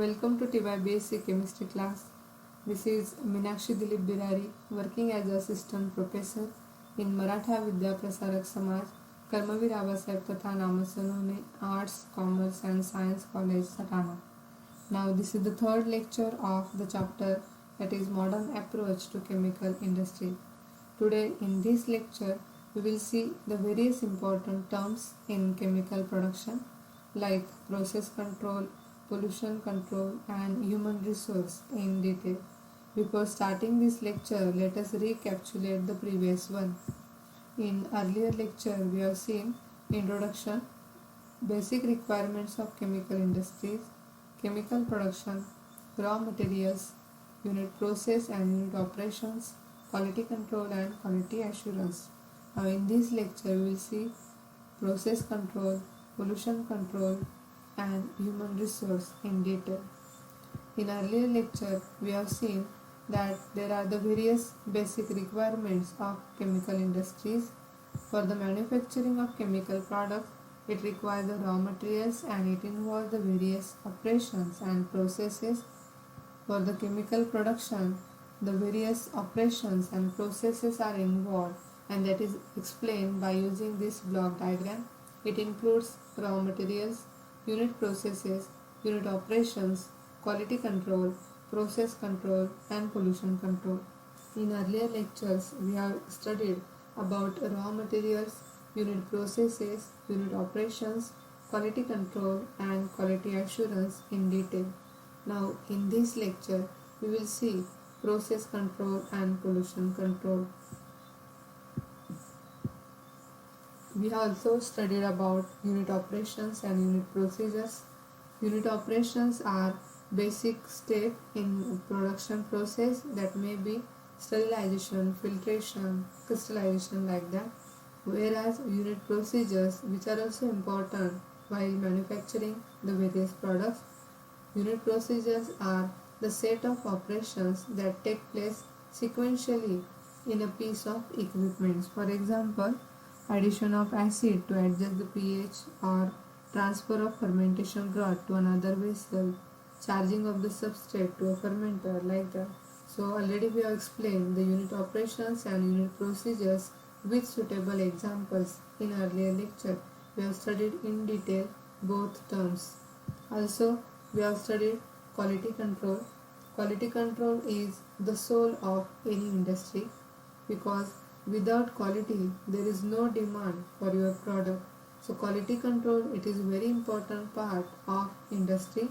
Welcome to TY Basic Chemistry class. This is Minakshi Dilip Birari working as assistant professor in Maratha Vidya Prasarak Samaj, Karmavir Abasaheb Tatha Namasanohne Arts, Commerce and Science College, Satana. Now this is the third lecture of the chapter that is Modern Approach to Chemical Industry. Today in this lecture we will see the various important terms in chemical production like process control, pollution control and human resource in detail. Before starting this lecture, let us recapitulate the previous one. In earlier lecture, we have seen introduction, basic requirements of chemical industries, chemical production, raw materials, unit process and unit operations, quality control and quality assurance. Now in this lecture, we will see process control, pollution control and human resource in detail. In earlier lecture, we have seen that there are the various basic requirements of chemical industries. For the manufacturing of chemical products, it requires the raw materials and it involves the various operations and processes. For the chemical production, the various operations and processes are involved and that is explained by using this block diagram. It includes raw materials, unit processes, unit operations, quality control, process control and pollution control. In earlier lectures, we have studied about raw materials, unit processes, unit operations, quality control and quality assurance in detail. Now in this lecture, we will see process control and pollution control. We also studied about unit operations and unit procedures. Unit operations are basic step in production process that may be sterilization, filtration, crystallization like that. Whereas unit procedures, which are also important while manufacturing the various products, unit procedures are the set of operations that take place sequentially in a piece of equipment. For example, addition of acid to adjust the pH or transfer of fermentation broth to another vessel, charging of the substrate to a fermenter like that. So already we have explained the unit operations and unit procedures with suitable examples in earlier lecture. We have studied in detail both terms. Also we have studied quality control. Quality control is the soul of any industry because without quality, there is no demand for your product. So quality control, it is a very important part of industry.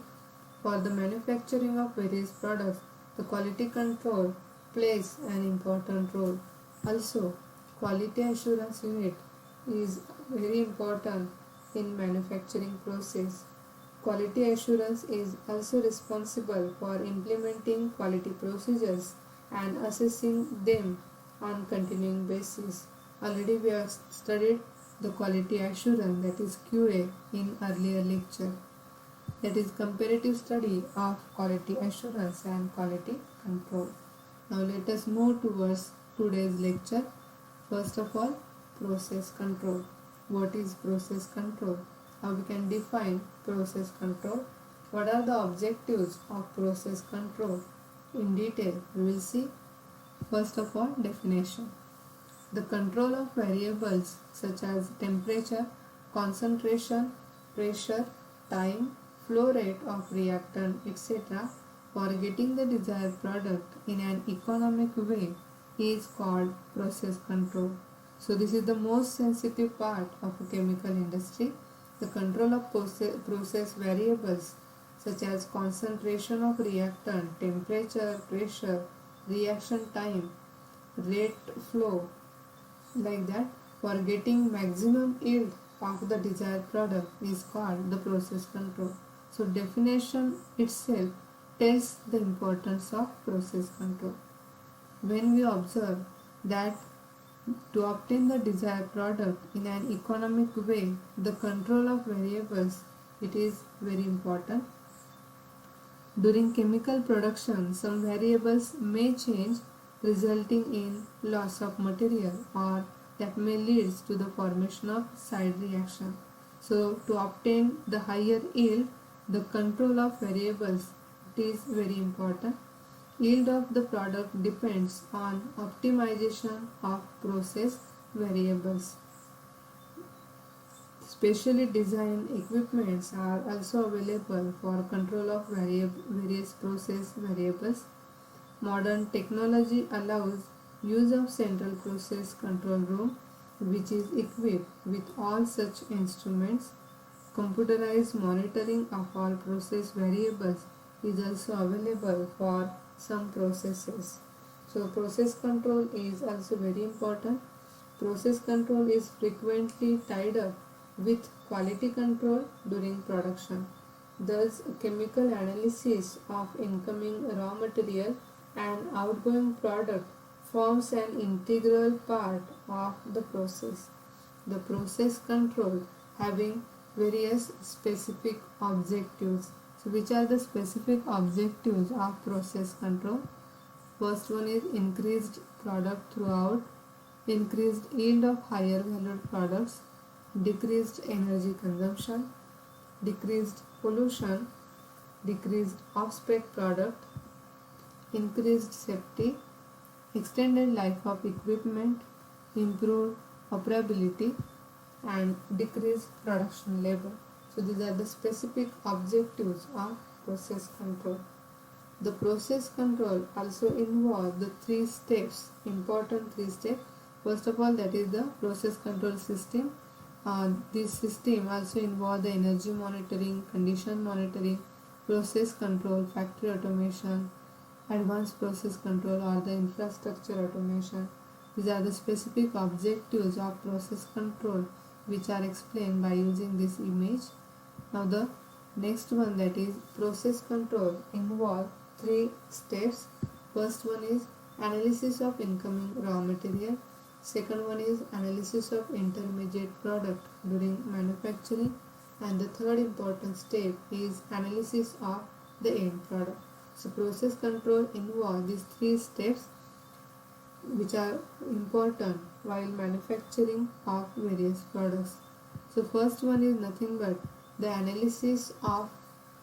For the manufacturing of various products, the quality control plays an important role. Also, quality assurance unit is very important in manufacturing process. Quality assurance is also responsible for implementing quality procedures and assessing them on continuing basis. Already we have studied the quality assurance, that is QA, in earlier lecture. That is comparative study of quality assurance and quality control. Now let us move towards today's lecture. First of all, process control. What is process control? How we can define process control? What are the objectives of process control? In detail, we will see. First of all, definition. The control of variables such as temperature, concentration, pressure, time, flow rate of reactant, etc. for getting the desired product in an economic way is called process control. So this is the most sensitive part of a chemical industry. The control of process variables such as concentration of reactant, temperature, pressure, reaction time, rate flow, like that, for getting maximum yield of the desired product is called the process control. So definition itself tells the importance of process control. When we observe that to obtain the desired product in an economic way, the control of variables, it is very important. During chemical production, some variables may change, resulting in loss of material or that may lead to the formation of side reaction. So to obtain the higher yield, the control of variables is very important. Yield of the product depends on optimization of process variables. Specially designed equipments are also available for control of various process variables. Modern technology allows use of central process control room, which is equipped with all such instruments. Computerized monitoring of all process variables is also available for some processes. So process control is also very important. Process control is frequently tied up with quality control during production. Thus, chemical analysis of incoming raw material and outgoing product forms an integral part of the process. The process control having various specific objectives. So, which are the specific objectives of process control? First one is increased product throughput, increased yield of higher valued products, decreased energy consumption, decreased pollution, decreased off-spec product, increased safety, extended life of equipment, improved operability, and decreased production labor. So these are the specific objectives of process control. The process control also involves the important three steps. First of all, that is the process control system. This system also involves the energy monitoring, condition monitoring, process control, factory automation, advanced process control, or the infrastructure automation. These are the specific objectives of process control, which are explained by using this image. Now the next one, that is process control, involve three steps. First one is analysis of incoming raw material. Second one is analysis of intermediate product during manufacturing, and the third important step is analysis of the end product. So process control involves these three steps, which are important while manufacturing of various products. So first one is nothing but the analysis of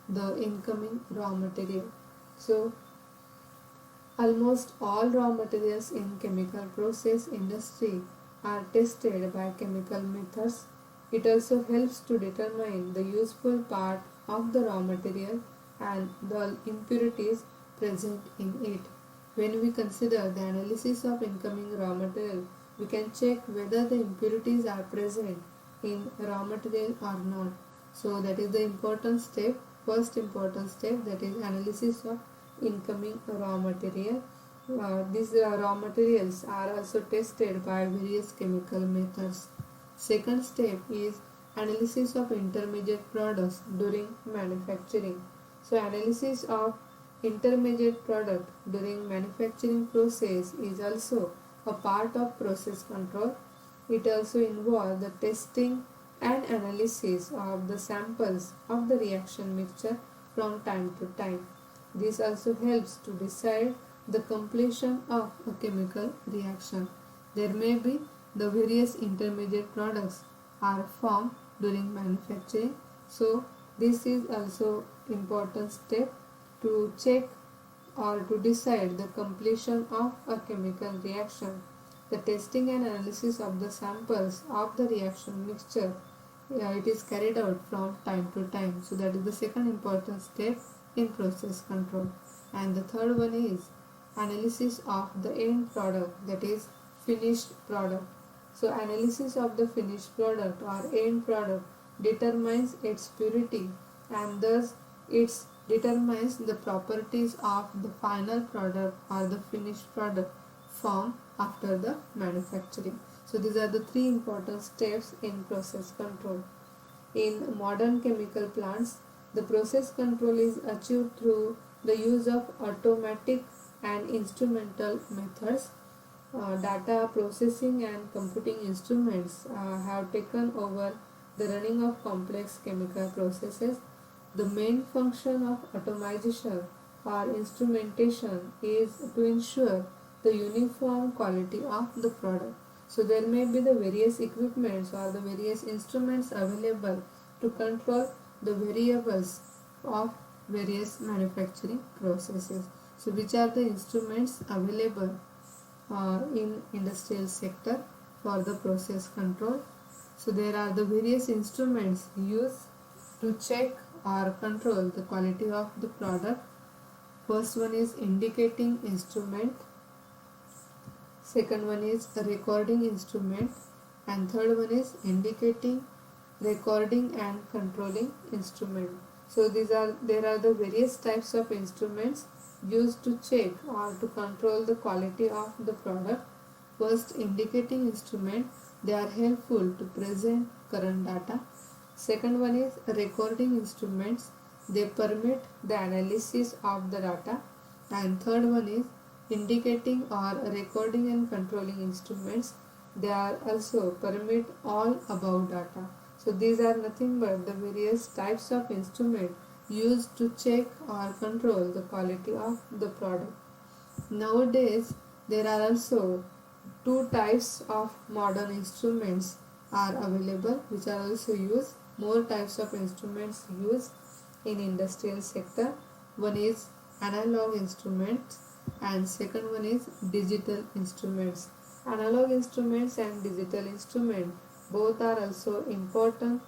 the incoming raw material. So almost all raw materials in chemical process industry are tested by chemical methods. It also helps to determine the useful part of the raw material and the impurities present in it. When we consider the analysis of incoming raw material, we can check whether the impurities are present in raw material or not. So that is the important step, first important step, that is analysis of incoming raw material. These raw materials are also tested by various chemical methods. Second step is analysis of intermediate products during manufacturing. So analysis of intermediate product during manufacturing process is also a part of process control. It also involves the testing and analysis of the samples of the reaction mixture from time to time. This also helps to decide the completion of a chemical reaction. There may be the various intermediate products are formed during manufacturing. So this is also important step to check or to decide the completion of a chemical reaction. The testing and analysis of the samples of the reaction mixture, it is carried out from time to time. So that is the second important step in process control. And the third one is analysis of the end product, that is finished product. So analysis of the finished product or end product determines its purity, and thus it determines the properties of the final product or the finished product formed after the manufacturing. So these are the three important steps in process control. In modern chemical plants, the process control is achieved through the use of automatic and instrumental methods. Data processing and computing instruments have taken over the running of complex chemical processes. The main function of automation or instrumentation is to ensure the uniform quality of the product. So there may be the various equipments or the various instruments available to control the variables of various manufacturing processes. So which are the instruments available in industrial sector for the process control? So there are the various instruments used to check or control the quality of the product. First one is indicating instrument, second one is a recording instrument, and third one is indicating, recording and controlling instrument. So there are the various types of instruments used to check or to control the quality of the product. First, indicating instrument, they are helpful to present current data. Second one is recording instruments, they permit the analysis of the data. And third one is indicating or recording and controlling instruments, they are also permit all above data. So these are nothing but the various types of instrument used to check or control the quality of the product. Nowadays there are also two types of modern instruments are available which are also used. More types of instruments used in industrial sector. One is analog instruments and second one is digital instruments. Analog instruments and digital instruments both are also important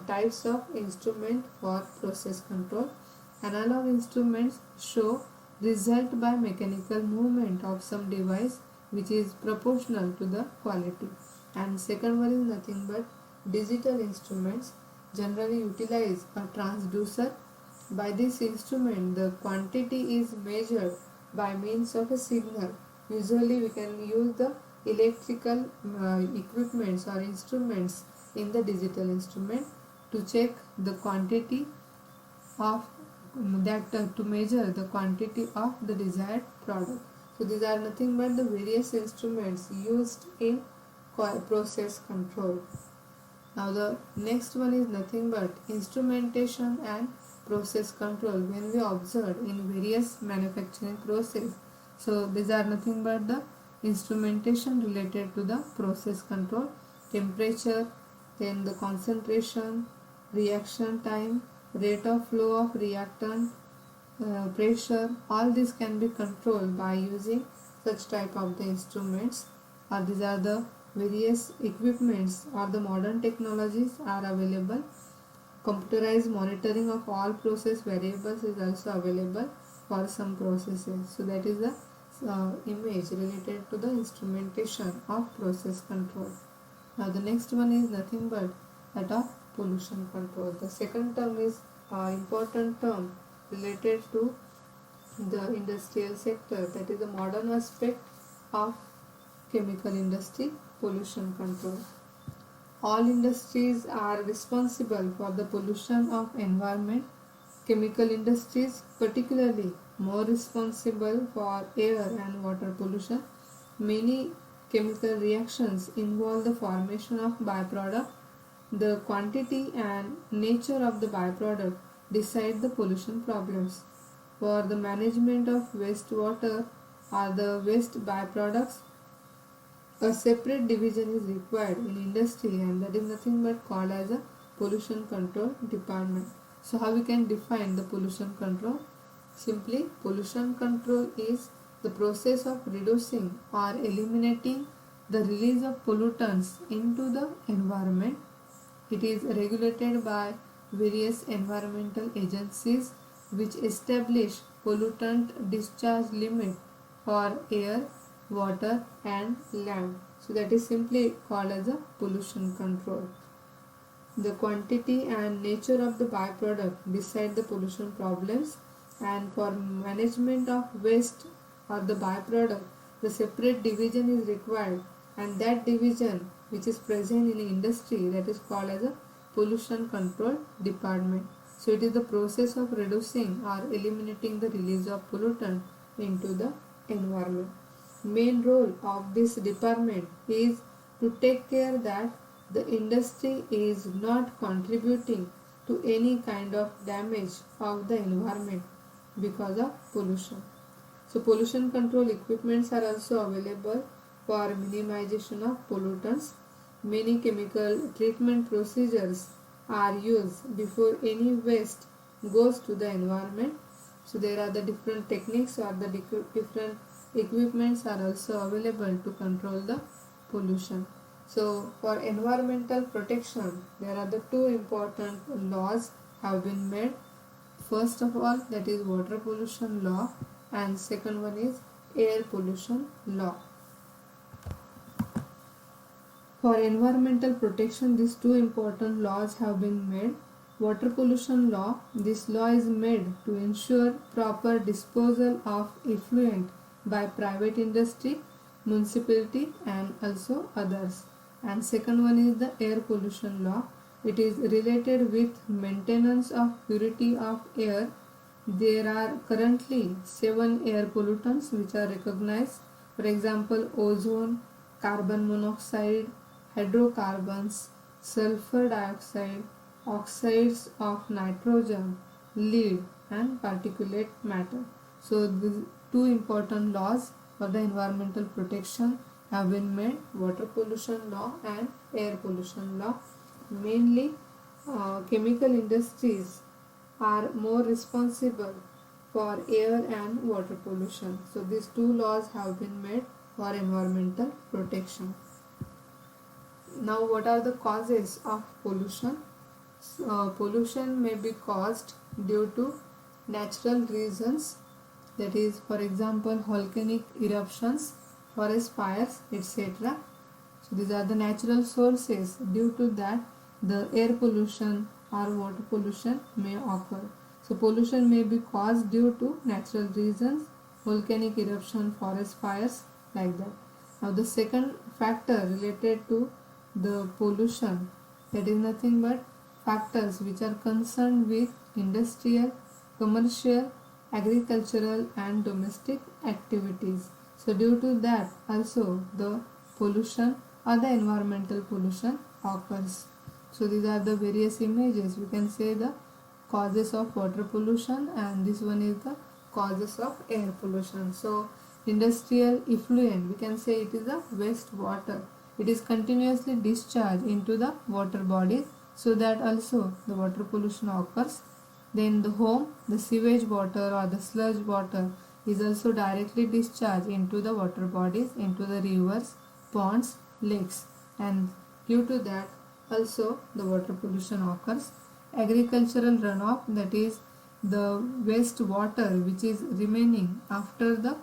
types of instrument for process control. Analog instruments show result by mechanical movement of some device which is proportional to the quality. And second one is nothing but digital instruments generally utilize a transducer. By this instrument the quantity is measured by means of a signal. Usually we can use the electrical equipments or instruments in the digital instrument to check the quantity of to measure the quantity of the desired product. So these are nothing but the various instruments used in process control. Now the next one is nothing but instrumentation and process control when we observe in various manufacturing process. So these are nothing but the instrumentation related to the process control. Temperature, then the concentration, reaction time, rate of flow of reactant, pressure, all this can be controlled by using such type of the instruments. Or these are the various equipments or the modern technologies are available. Computerized monitoring of all process variables is also available for some processes. So that is the image related to the instrumentation of process control. Now the next one is nothing but that of pollution control. The second term is important term related to the industrial sector, that is the modern aspect of chemical industry, pollution control. All industries are responsible for the pollution of environment. Chemical industries particularly more responsible for air and water pollution. Many chemical reactions involve the formation of byproduct. The quantity and nature of the byproduct decide the pollution problems. For the management of wastewater or the waste byproducts, a separate division is required in industry, and that is nothing but called as a pollution control department. So how we can define the pollution control? Simply, pollution control is the process of reducing or eliminating the release of pollutants into the environment. It is regulated by various environmental agencies which establish pollutant discharge limit for air, water and land. So that is simply called as a pollution control. The quantity and nature of the byproduct decide the pollution problems, and for management of waste or the byproduct, the separate division is required, and that division which is present in industry, that is called as a pollution control department. So it is the process of reducing or eliminating the release of pollutant into the environment. Main role of this department is to take care that the industry is not contributing to any kind of damage of the environment because of pollution. So pollution control equipments are also available for minimization of pollutants. Many chemical treatment procedures are used before any waste goes to the environment. So there are the different techniques or the different equipments are also available to control the pollution. So for environmental protection, there are the two important laws have been made. First of all, that is water pollution law, and second one is air pollution law. For environmental protection, these two important laws have been made. Water pollution law, this law is made to ensure proper disposal of effluent by private industry, municipality and also others. And second one is the air pollution law. It is related with maintenance of purity of air. There are currently 7 air pollutants which are recognized. For example, ozone, carbon monoxide, hydrocarbons, sulfur dioxide, oxides of nitrogen, lead and particulate matter. So these two important laws for the environmental protection have been made, water pollution law and air pollution law. Mainly chemical industries are more responsible for air and water pollution. So these two laws have been made for environmental protection. Now what are the causes of pollution? Pollution may be caused due to natural reasons, that is for example volcanic eruptions, forest fires, etc. So these are the natural sources. Due to that the air pollution or water pollution may occur. So pollution may be caused due to natural reasons, volcanic eruption, forest fires, like that. Now the second factor related to the pollution, that is nothing but factors which are concerned with industrial, commercial, agricultural and domestic activities. So due to that also the pollution or the environmental pollution occurs. So these are the various images. We can say the causes of water pollution and this one is the causes of air pollution. So industrial effluent, we can say it is the waste water. It is continuously discharged into the water bodies, so that also the water pollution occurs. Then the home, the sewage water or the sludge water is also directly discharged into the water bodies, into the rivers, ponds, lakes, and due to that also the water pollution occurs. Agricultural runoff, that is the waste water which is remaining after the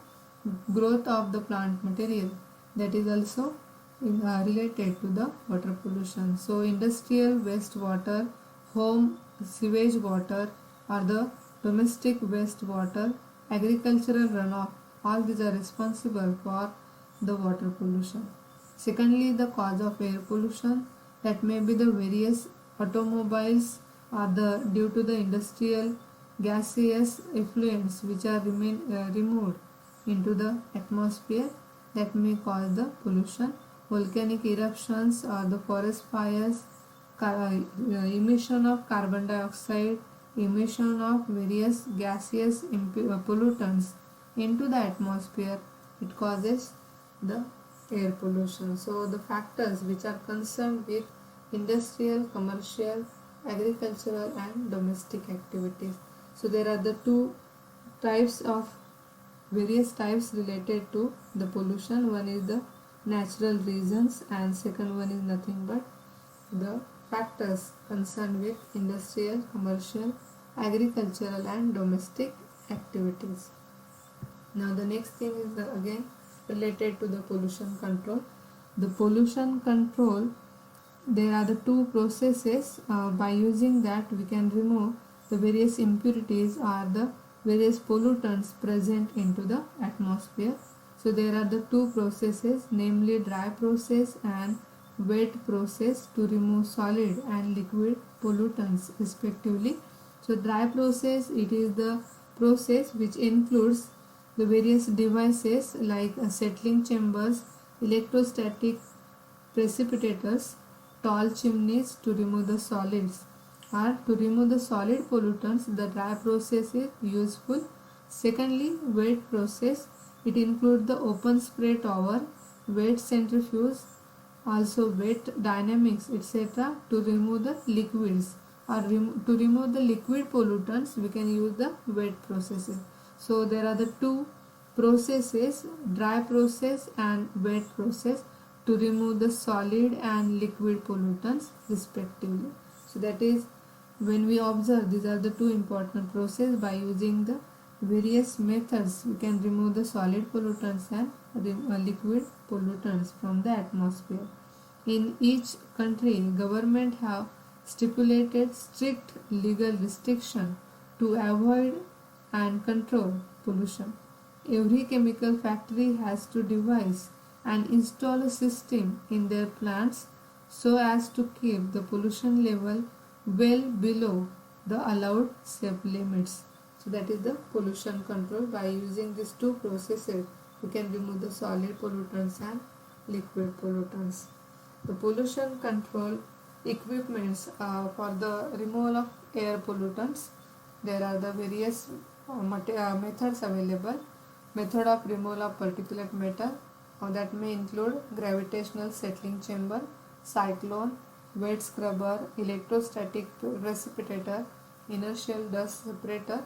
growth of the plant material, that is also related to the water pollution. So industrial waste water, home sewage water or the domestic waste water, agricultural runoff, all these are responsible for the water pollution. Secondly, the cause of air pollution, that may be the various automobiles or the due to the industrial gaseous effluents which are removed into the atmosphere, that may cause the pollution. Volcanic eruptions or the forest fires, emission of carbon dioxide, emission of various gaseous pollutants into the atmosphere, it causes the air pollution. So the factors which are concerned with industrial, commercial, agricultural and domestic activities. So there are the two types of various types related to the pollution. One is the natural reasons and second one is nothing but the factors concerned with industrial, commercial, agricultural and domestic activities. Now the next thing is again related to the pollution control. The pollution control, there are the two processes by using that we can remove the various impurities or the various pollutants present into the atmosphere. So there are the two processes, namely dry process and wet process, to remove solid and liquid pollutants respectively. So dry process, it is the process which includes the various devices like settling chambers, electrostatic precipitators, tall chimneys to remove the solids, or to remove the solid pollutants. The dry process is useful. Secondly, wet process, it includes the open spray tower, wet centrifuge, also wet dynamics, etc. to remove the liquids or to remove the liquid pollutants, we can use the wet processes. So there are the two processes, dry process and wet process, to remove the solid and liquid pollutants respectively. So that is, when we observe, these are the two important processes. By using the various methods, we can remove the solid pollutants and liquid pollutants from the atmosphere. In each country, government have stipulated strict legal restriction to avoid and control pollution. Every chemical factory has to devise and install a system in their plants so as to keep the pollution level well below the allowed safe limits. So that is the pollution control. By using these two processes, we can remove the solid pollutants and liquid pollutants. The pollution control equipments for the removal of air pollutants. There are the various methods available. Method of removal of particulate matter that may include gravitational settling chamber, cyclone, wet scrubber, electrostatic precipitator, inertial dust separator,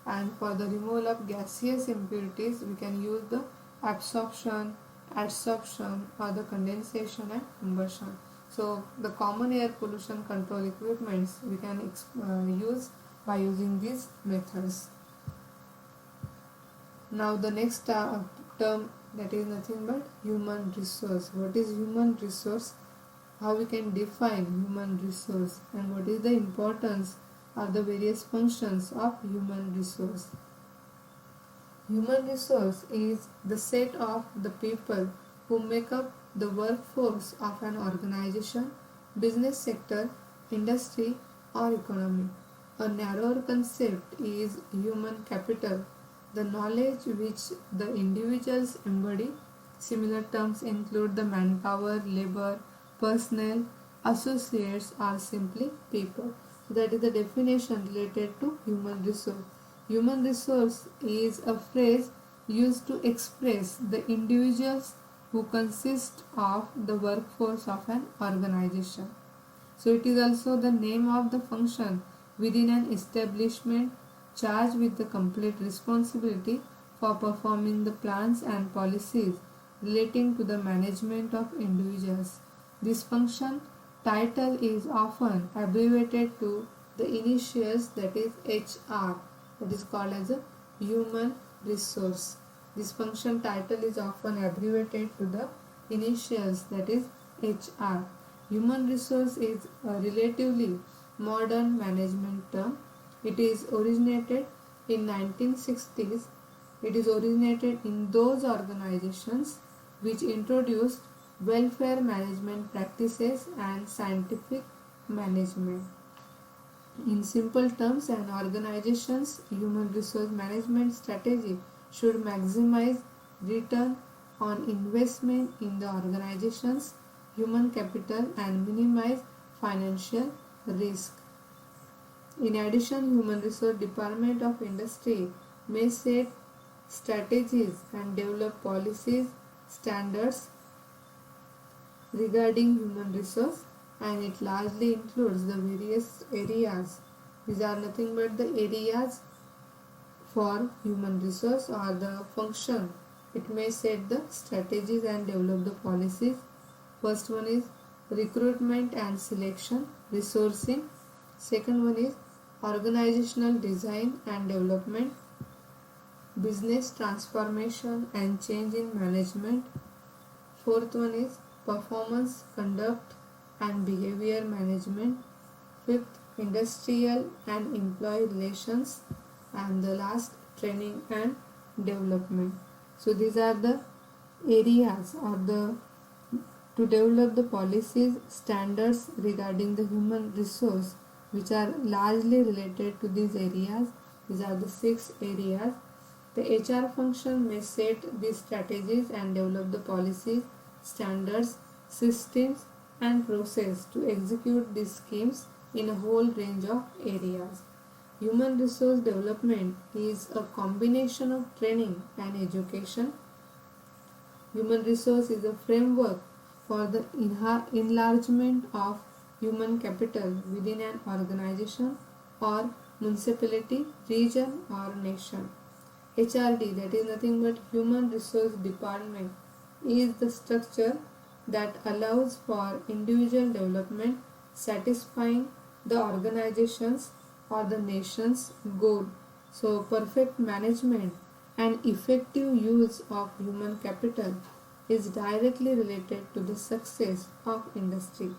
and for the removal of gaseous impurities we can use the absorption, adsorption, or the condensation and combustion. So the common air pollution control equipments we can use by using these methods. Now the next term, that is nothing but human resource. What is human resource? How we can define human resource, and what is the importance of the various functions of human resource. Human resource is the set of the people who make up the workforce of an organization, business sector, industry, or economy. A narrower concept is human capital, the knowledge which the individuals embody. Similar terms include the manpower, labor, personnel, associates, or simply people. That is the definition related to human resource. Human resource is a phrase used to express the individuals who consist of the workforce of an organization. So it is also the name of the function within an establishment charged with the complete responsibility for performing the plans and policies relating to the management of individuals. This function title is often abbreviated to the initials, that is HR, that is called as a human resource. This function title is often abbreviated to the initials, that is HR. Human resource is a relatively modern management term. It is originated in 1960s. It is originated in those organizations which introduced welfare management practices and scientific management. In simple terms, an organization's human resource management strategy should maximize return on investment in the organization's human capital and minimize financial risk. In addition, Human Resource Department of Industry may set strategies and develop policies, standards regarding human resource, and it largely includes the various areas. These are nothing but the areas for human resource or the function. It may set the strategies and develop the policies. First one is recruitment and selection, resourcing. Second one is organizational design and development, business transformation and change in management. Fourth one is performance, conduct and behavior management. Fifth, industrial and employee relations. And the last, training and development. So these are the areas or the to develop the policies, standards regarding the human resource which are largely related to these areas. These are the 6 areas. The HR function may set these strategies and develop the policies, standards, systems and process to execute these schemes in a whole range of areas. Human resource development is a combination of training and education. Human resource is a framework for the enlargement of human capital within an organization or municipality, region or nation. HRD, that is nothing but Human Resource Department, is the structure that allows for individual development satisfying the organization's or the nation's goal. So, perfect management and effective use of human capital is directly related to the success of industry,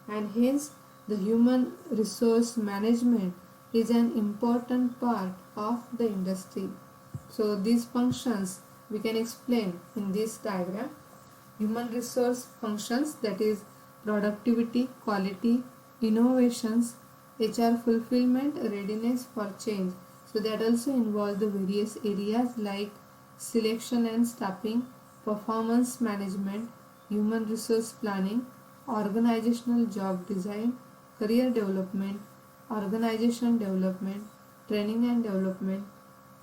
and hence the human resource management is an important part of the industry. So these functions we can explain in this diagram. Human resource functions, that is productivity, quality, innovations, HR fulfillment, readiness for change. So that also involves the various areas like selection and staffing, performance management, human resource planning, organizational job design, career development, organization development, training and development,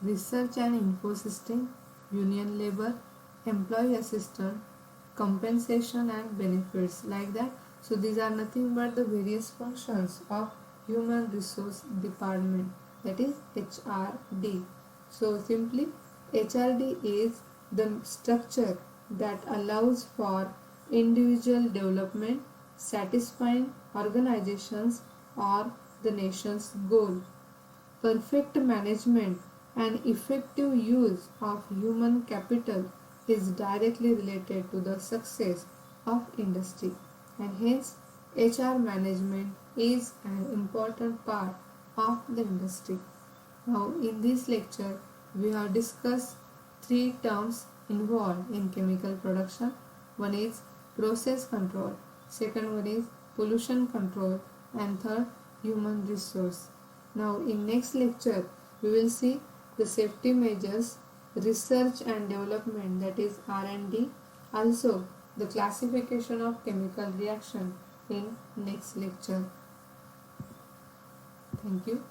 research and info system, union labor, employee assistance, compensation and benefits, like that. So these are nothing but the various functions of human resource department, that is HRD. So simply HRD is the structure that allows for individual development satisfying organizations or the nation's goal. Perfect management and effective use of human capital is directly related to the success of industry, and hence HR management is an important part of the industry. Now in this lecture we have discussed three terms involved in chemical production. One is process control, second one is pollution control, and third human resource. Now in next lecture we will see the safety measures, research and development, that is R&D, also the classification of chemical reaction in next lecture. Thank you.